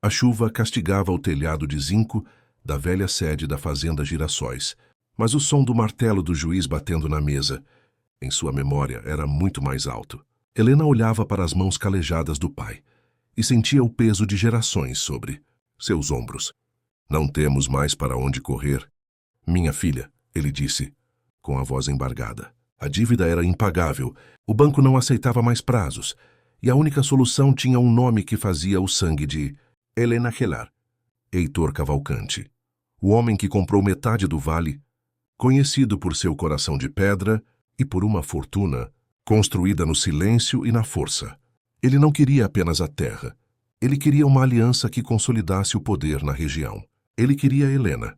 A chuva castigava o telhado de zinco da velha sede da fazenda Girassóis, mas o som do martelo do juiz batendo na mesa, em sua memória, era muito mais alto. Helena olhava para as mãos calejadas do pai e sentia o peso de gerações sobre seus ombros. Não temos mais para onde correr. Minha filha, ele disse, com a voz embargada. A dívida era impagável, o banco não aceitava mais prazos, e a única solução tinha um nome que fazia o sangue de Helena gelar. Heitor Cavalcante, o homem que comprou metade do vale, conhecido por seu coração de pedra e por uma fortuna construída no silêncio e na força. Ele não queria apenas a terra. Ele queria uma aliança que consolidasse o poder na região. Ele queria Helena.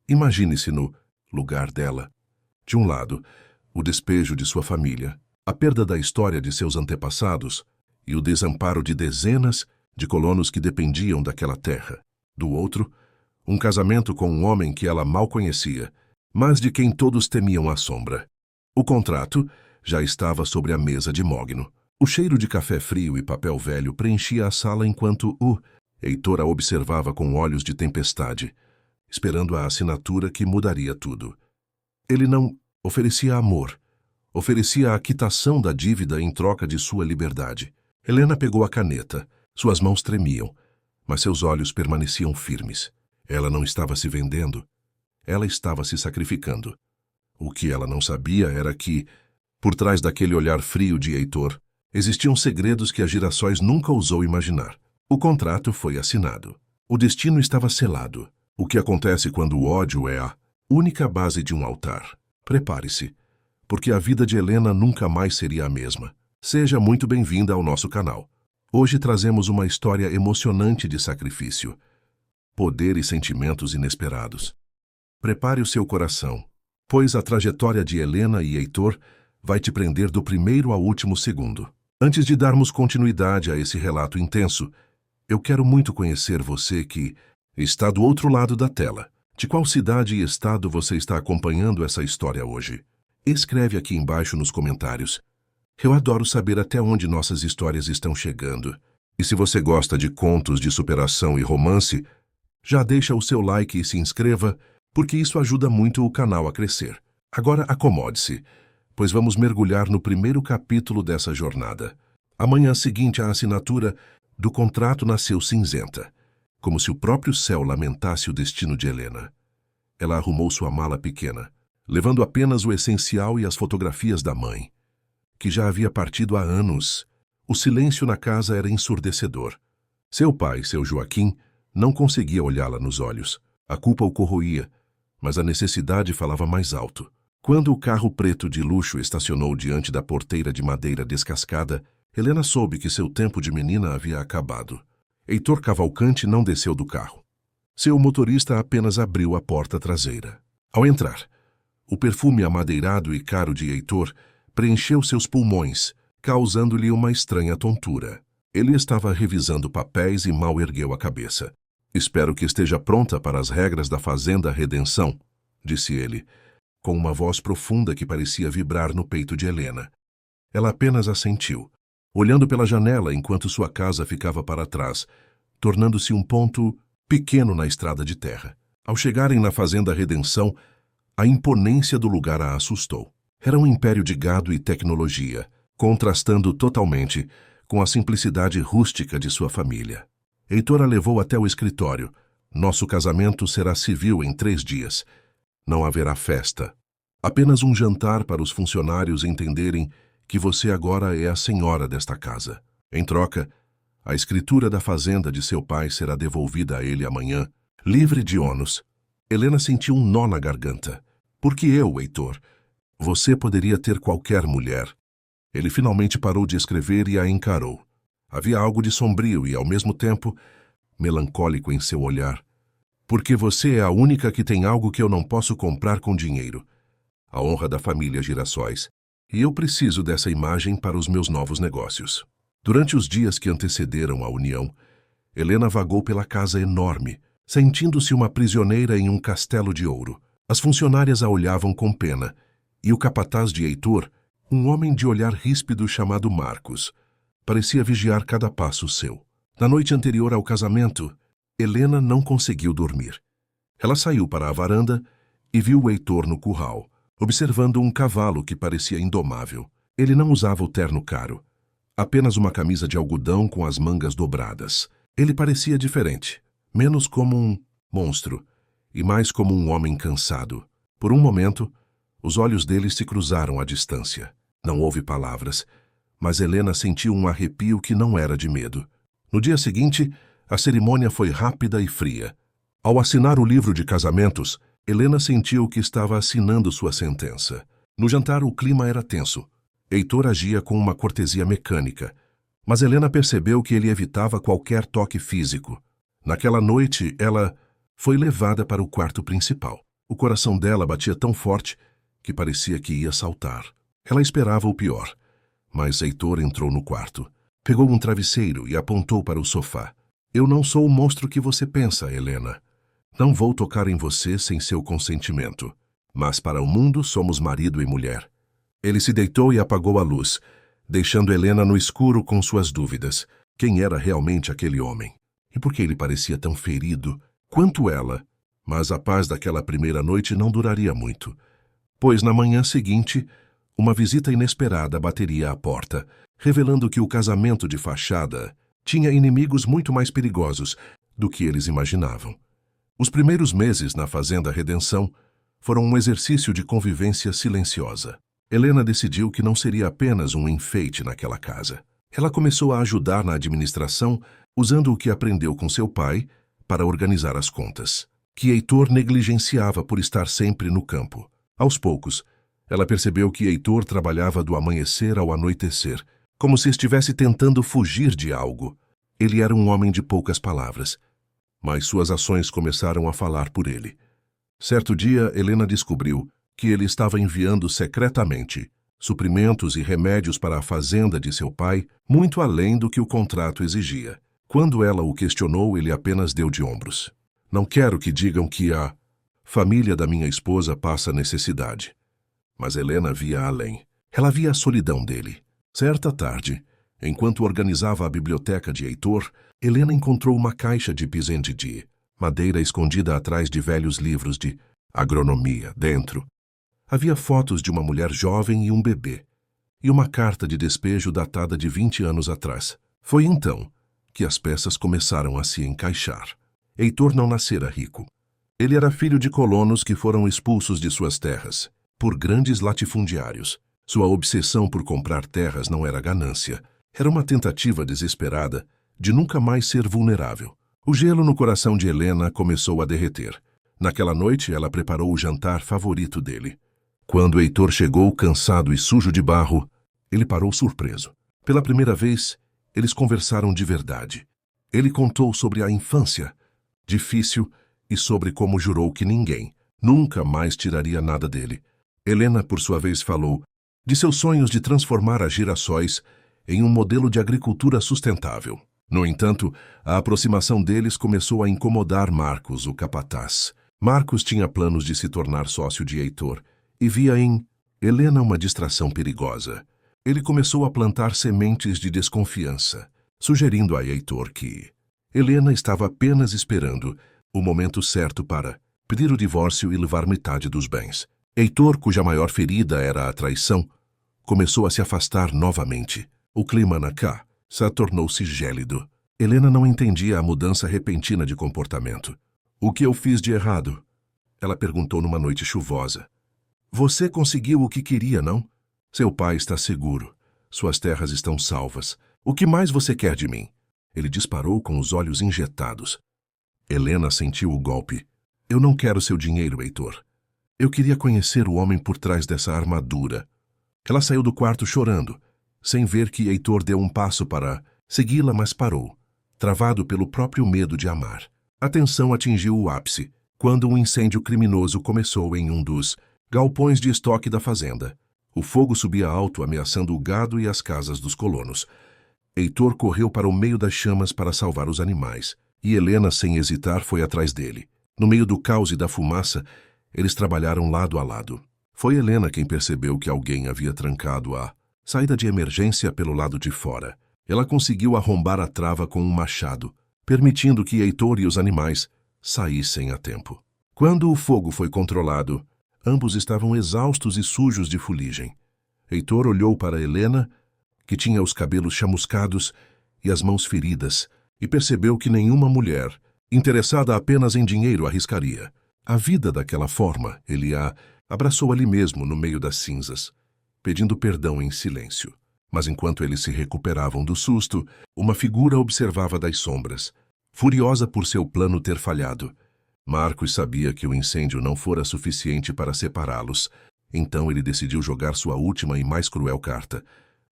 Imagine-se no lugar dela. De um lado, o despejo de sua família, a perda da história de seus antepassados e o desamparo de dezenas de colonos que dependiam daquela terra. Do outro, um casamento com um homem que ela mal conhecia, mas de quem todos temiam a sombra. O contrato já estava sobre a mesa de Mogno. O cheiro de café frio e papel velho preenchia a sala enquanto Heitor a observava com olhos de tempestade, esperando a assinatura que mudaria tudo. Ele não oferecia amor, oferecia a quitação da dívida em troca de sua liberdade. Helena pegou a caneta. Suas mãos tremiam, mas seus olhos permaneciam firmes. Ela não estava se vendendo. Ela estava se sacrificando. O que ela não sabia era que, por trás daquele olhar frio de Heitor, existiam segredos que a Girassóis nunca ousou imaginar. O contrato foi assinado. O destino estava selado. O que acontece quando o ódio é a única base de um altar? Prepare-se, porque a vida de Helena nunca mais seria a mesma. Seja muito bem-vinda ao nosso canal. Hoje trazemos uma história emocionante de sacrifício, poder e sentimentos inesperados. Prepare o seu coração, pois a trajetória de Helena e Heitor vai te prender do primeiro ao último segundo. Antes de darmos continuidade a esse relato intenso, eu quero muito conhecer você que está do outro lado da tela. De qual cidade e estado você está acompanhando essa história hoje? Escreve aqui embaixo nos comentários. Eu adoro saber até onde nossas histórias estão chegando. E se você gosta de contos de superação e romance, já deixa o seu like e se inscreva, porque isso ajuda muito o canal a crescer. Agora acomode-se, pois vamos mergulhar no primeiro capítulo dessa jornada. A manhã seguinte à assinatura do contrato nasceu cinzenta, como se o próprio céu lamentasse o destino de Helena. Ela arrumou sua mala pequena, levando apenas o essencial e as fotografias da mãe, que já havia partido há anos. O silêncio na casa era ensurdecedor. Seu pai, seu Joaquim, não conseguia olhá-la nos olhos. A culpa o corroía, mas a necessidade falava mais alto. Quando o carro preto de luxo estacionou diante da porteira de madeira descascada, Helena soube que seu tempo de menina havia acabado. Heitor Cavalcante não desceu do carro. Seu motorista apenas abriu a porta traseira. Ao entrar, o perfume amadeirado e caro de Heitor preencheu seus pulmões, causando-lhe uma estranha tontura. Ele estava revisando papéis e mal ergueu a cabeça. Espero que esteja pronta para as regras da Fazenda Redenção, disse ele, com uma voz profunda que parecia vibrar no peito de Helena. Ela apenas assentiu, olhando pela janela enquanto sua casa ficava para trás, tornando-se um ponto pequeno na estrada de terra. Ao chegarem na Fazenda Redenção, a imponência do lugar a assustou. Era um império de gado e tecnologia, contrastando totalmente com a simplicidade rústica de sua família. Heitor a levou até o escritório. Nosso casamento será civil em 3 dias. Não haverá festa. Apenas um jantar para os funcionários entenderem que você agora é a senhora desta casa. Em troca, a escritura da fazenda de seu pai será devolvida a ele amanhã, livre de ônus. Helena sentiu um nó na garganta. Por que eu, Heitor? Você poderia ter qualquer mulher. Ele finalmente parou de escrever e a encarou. Havia algo de sombrio e, ao mesmo tempo, melancólico em seu olhar. Porque você é a única que tem algo que eu não posso comprar com dinheiro. A honra da família Girassóis. E eu preciso dessa imagem para os meus novos negócios. Durante os dias que antecederam a união, Helena vagou pela casa enorme, sentindo-se uma prisioneira em um castelo de ouro. As funcionárias a olhavam com pena, e o capataz de Heitor, um homem de olhar ríspido chamado Marcos, parecia vigiar cada passo seu. Na noite anterior ao casamento, Helena não conseguiu dormir. Ela saiu para a varanda e viu Heitor no curral, observando um cavalo que parecia indomável. Ele não usava o terno caro, apenas uma camisa de algodão com as mangas dobradas. Ele parecia diferente, menos como um monstro e mais como um homem cansado. Por um momento, os olhos dele se cruzaram à distância. Não houve palavras, mas Helena sentiu um arrepio que não era de medo. No dia seguinte, a cerimônia foi rápida e fria. Ao assinar o livro de casamentos, Helena sentiu que estava assinando sua sentença. No jantar, o clima era tenso. Heitor agia com uma cortesia mecânica, mas Helena percebeu que ele evitava qualquer toque físico. Naquela noite, ela foi levada para o quarto principal. O coração dela batia tão forte que parecia que ia saltar. Ela esperava o pior, mas Heitor entrou no quarto. Pegou um travesseiro e apontou para o sofá. Eu não sou o monstro que você pensa, Helena. Não vou tocar em você sem seu consentimento. Mas para o mundo somos marido e mulher. Ele se deitou e apagou a luz, deixando Helena no escuro com suas dúvidas. Quem era realmente aquele homem? E por que ele parecia tão ferido quanto ela? Mas a paz daquela primeira noite não duraria muito, pois na manhã seguinte, uma visita inesperada bateria à porta, revelando que o casamento de fachada tinha inimigos muito mais perigosos do que eles imaginavam. Os primeiros meses na Fazenda Redenção foram um exercício de convivência silenciosa. Helena decidiu que não seria apenas um enfeite naquela casa. Ela começou a ajudar na administração, usando o que aprendeu com seu pai para organizar as contas, que Heitor negligenciava por estar sempre no campo. Aos poucos, ela percebeu que Heitor trabalhava do amanhecer ao anoitecer, como se estivesse tentando fugir de algo. Ele era um homem de poucas palavras, mas suas ações começaram a falar por ele. Certo dia, Helena descobriu que ele estava enviando secretamente suprimentos e remédios para a fazenda de seu pai, muito além do que o contrato exigia. Quando ela o questionou, ele apenas deu de ombros. Não quero que digam que a família da minha esposa passa necessidade. Mas Helena via além. Ela via a solidão dele. Certa tarde, enquanto organizava a biblioteca de Heitor, Helena encontrou uma caixa de pisende de madeira escondida atrás de velhos livros de agronomia. Dentro havia fotos de uma mulher jovem e um bebê, e uma carta de despejo datada de 20 anos atrás. Foi então que as peças começaram a se encaixar. Heitor não nascera rico. Ele era filho de colonos que foram expulsos de suas terras por grandes latifundiários. Sua obsessão por comprar terras não era ganância, era uma tentativa desesperada de nunca mais ser vulnerável. O gelo no coração de Helena começou a derreter. Naquela noite, ela preparou o jantar favorito dele. Quando Heitor chegou, cansado e sujo de barro, ele parou surpreso. Pela primeira vez, eles conversaram de verdade. Ele contou sobre a infância difícil e sobre como jurou que ninguém nunca mais tiraria nada dele. Helena, por sua vez, falou de seus sonhos de transformar a Girassóis em um modelo de agricultura sustentável. No entanto, a aproximação deles começou a incomodar Marcos, o capataz. Marcos tinha planos de se tornar sócio de Heitor e via em Helena uma distração perigosa. Ele começou a plantar sementes de desconfiança, sugerindo a Heitor que Helena estava apenas esperando o momento certo para pedir o divórcio e levar metade dos bens. Heitor, cuja maior ferida era a traição, começou a se afastar novamente. O clima na casa tornou-se gélido. Helena não entendia a mudança repentina de comportamento. O que eu fiz de errado? Ela perguntou numa noite chuvosa. Você conseguiu o que queria, não? Seu pai está seguro. Suas terras estão salvas. O que mais você quer de mim? Ele disparou com os olhos injetados. Helena sentiu o golpe. Eu não quero seu dinheiro, Heitor. Eu queria conhecer o homem por trás dessa armadura. Ela saiu do quarto chorando, sem ver que Heitor deu um passo para segui-la, mas parou, travado pelo próprio medo de amar. A tensão atingiu o ápice, quando um incêndio criminoso começou em um dos galpões de estoque da fazenda. O fogo subia alto, ameaçando o gado e as casas dos colonos. Heitor correu para o meio das chamas para salvar os animais, e Helena, sem hesitar, foi atrás dele. No meio do caos e da fumaça, eles trabalharam lado a lado. Foi Helena quem percebeu que alguém havia trancado a saída de emergência pelo lado de fora. Ela conseguiu arrombar a trava com um machado, permitindo que Heitor e os animais saíssem a tempo. Quando o fogo foi controlado, ambos estavam exaustos e sujos de fuligem. Heitor olhou para Helena, que tinha os cabelos chamuscados e as mãos feridas, e percebeu que nenhuma mulher, interessada apenas em dinheiro, arriscaria a vida daquela forma. Ele a abraçou ali mesmo, no meio das cinzas, pedindo perdão em silêncio. Mas enquanto eles se recuperavam do susto, uma figura observava das sombras, furiosa por seu plano ter falhado. Marcos sabia que o incêndio não fora suficiente para separá-los, então ele decidiu jogar sua última e mais cruel carta.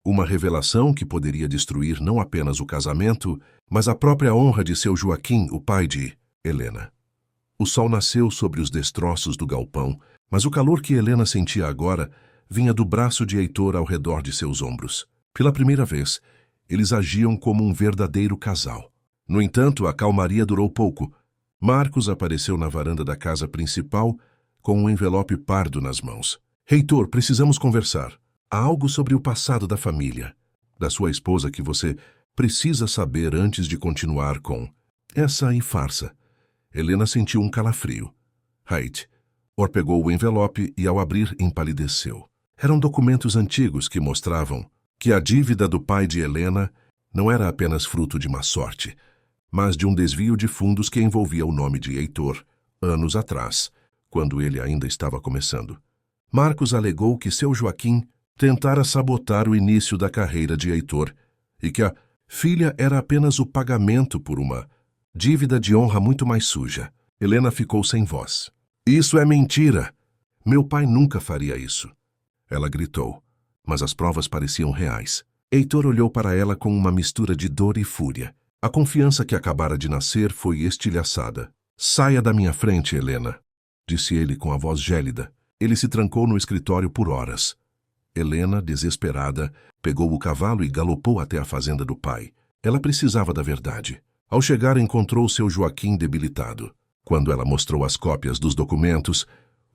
Uma revelação que poderia destruir não apenas o casamento, mas a própria honra de seu Joaquim, o pai de Helena. O sol nasceu sobre os destroços do galpão, mas o calor que Helena sentia agora vinha do braço de Heitor ao redor de seus ombros. Pela primeira vez, eles agiam como um verdadeiro casal. No entanto, a calmaria durou pouco. Marcos apareceu na varanda da casa principal com um envelope pardo nas mãos. Heitor, precisamos conversar. Há algo sobre o passado da família, da sua esposa, que você precisa saber antes de continuar com essa farsa. Helena sentiu um calafrio. Heitor pegou o envelope e, ao abrir, empalideceu. Eram documentos antigos que mostravam que a dívida do pai de Helena não era apenas fruto de má sorte, mas de um desvio de fundos que envolvia o nome de Heitor, anos atrás, quando ele ainda estava começando. Marcos alegou que seu Joaquim tentara sabotar o início da carreira de Heitor e que a filha era apenas o pagamento por uma dívida de honra muito mais suja. Helena ficou sem voz. Isso é mentira! Meu pai nunca faria isso. Ela gritou, mas as provas pareciam reais. Heitor olhou para ela com uma mistura de dor e fúria. A confiança que acabara de nascer foi estilhaçada. Saia da minha frente, Helena, disse ele com a voz gélida. Ele se trancou no escritório por horas. Helena, desesperada, pegou o cavalo e galopou até a fazenda do pai. Ela precisava da verdade. Ao chegar, encontrou seu Joaquim debilitado. Quando ela mostrou as cópias dos documentos,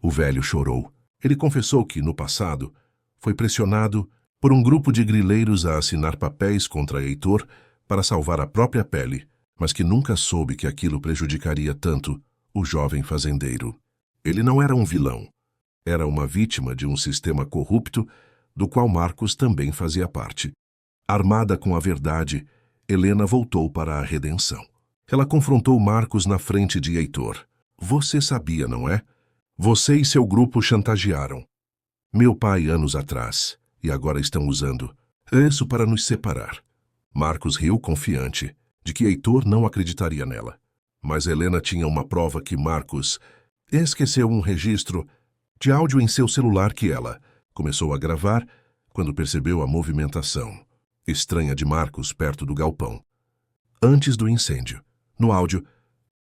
o velho chorou. Ele confessou que, no passado, foi pressionado por um grupo de grileiros a assinar papéis contra Heitor para salvar a própria pele, mas que nunca soube que aquilo prejudicaria tanto o jovem fazendeiro. Ele não era um vilão. Era uma vítima de um sistema corrupto do qual Marcos também fazia parte. Armada com a verdade, Helena voltou para a redenção. Ela confrontou Marcos na frente de Heitor. Você sabia, não é? Você e seu grupo chantagearam meu pai anos atrás, e agora estão usando isso para nos separar. Marcos riu confiante de que Heitor não acreditaria nela. Mas Helena tinha uma prova que Marcos esqueceu um registro de áudio em seu celular que ela começou a gravar quando percebeu a movimentação estranha de Marcos perto do galpão. Antes do incêndio, no áudio,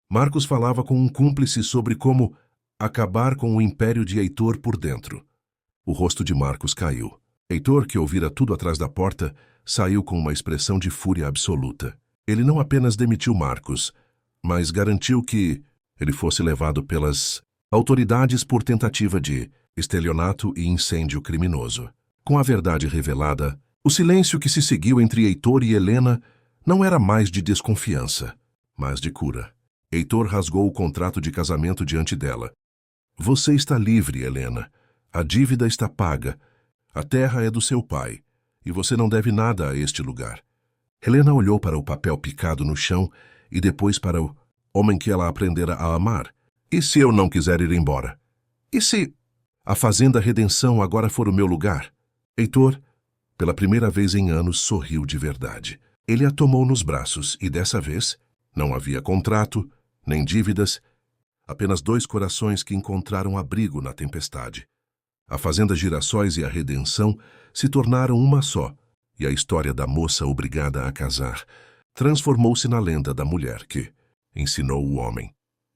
Marcos falava com um cúmplice sobre como acabar com o império de Heitor por dentro. O rosto de Marcos caiu. Heitor, que ouvira tudo atrás da porta, saiu com uma expressão de fúria absoluta. Ele não apenas demitiu Marcos, mas garantiu que ele fosse levado pelas autoridades por tentativa de estelionato e incêndio criminoso. Com a verdade revelada, o silêncio que se seguiu entre Heitor e Helena não era mais de desconfiança, mas de cura. Heitor rasgou o contrato de casamento diante dela. Você está livre, Helena. A dívida está paga. A terra é do seu pai, e você não deve nada a este lugar. Helena olhou para o papel picado no chão e depois para o homem que ela aprendera a amar. E se eu não quiser ir embora? E se a Fazenda Redenção agora for o meu lugar? Heitor, pela primeira vez em anos, sorriu de verdade. Ele a tomou nos braços e, dessa vez, não havia contrato, nem dívidas, apenas dois corações que encontraram abrigo na tempestade. A Fazenda Girassóis e a Redenção se tornaram uma só, e a história da moça obrigada a casar transformou-se na lenda da mulher que ensinou o homem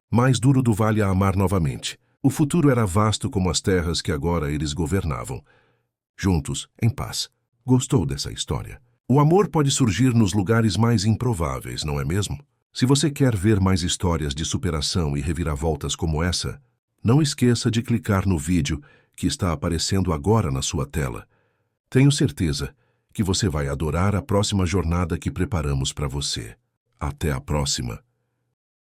mais duro do vale a amar novamente. O futuro era vasto como as terras que agora eles governavam. Juntos, em paz. Gostou dessa história? O amor pode surgir nos lugares mais improváveis, não é mesmo? Se você quer ver mais histórias de superação e reviravoltas como essa, não esqueça de clicar no vídeo que está aparecendo agora na sua tela. Tenho certeza que você vai adorar a próxima jornada que preparamos para você. Até a próxima.